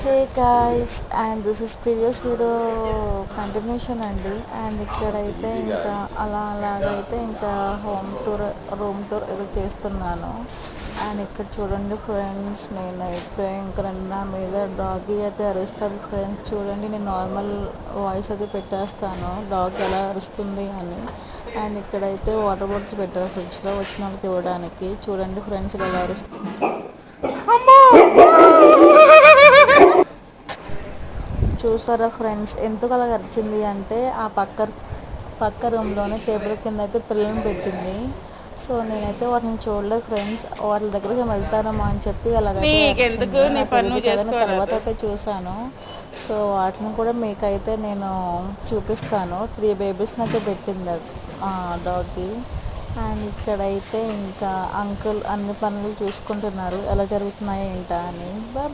Hey guys and this is previous video continuation అండి. And ఇక్కడైతే ఇంకా అలాగైతే ఇంకా రూమ్ టూర్ ఏదో చేస్తున్నాను. అండ్ ఇక్కడ చూడండి ఫ్రెండ్స్, నేనైతే ఇంకా నా మీద డాగీ అయితే అరుస్తుంది ఫ్రెండ్స్. చూడండి, నేను నార్మల్ వాయిస్ అది పెట్టేస్తాను డాగ్ ఎలా అరుస్తుంది అని. అండ్ ఇక్కడైతే వాటర్ బాటిల్స్ పెట్టారు ఫ్రిడ్జ్లో వచ్చిన వాళ్ళకి ఇవ్వడానికి. చూడండి ఫ్రెండ్స్, ఇలా అరుస్తుంది. చూసారా ఫ్రెండ్స్, ఎందుకు అలా వచ్చింది అంటే ఆ పక్క రూమ్లోనే టేబుల్ కింద అయితే పిల్లల్ని పెట్టింది. సో నేనైతే వాటిని చూడలేదు ఫ్రెండ్స్. వాళ్ళ దగ్గరికి వెళ్తారేమో అని చెప్పి అలాగైతే తర్వాత అయితే చూశాను. సో వాటిని కూడా మీకైతే నేను చూపిస్తాను. 3 బేబీస్ని అయితే పెట్టింది అది డాగ్కి. అండ్ ఇక్కడైతే ఇంకా అంకుల్ అన్ని పనులు చూసుకుంటున్నారు, ఎలా జరుగుతున్నాయి ఏంటా అని.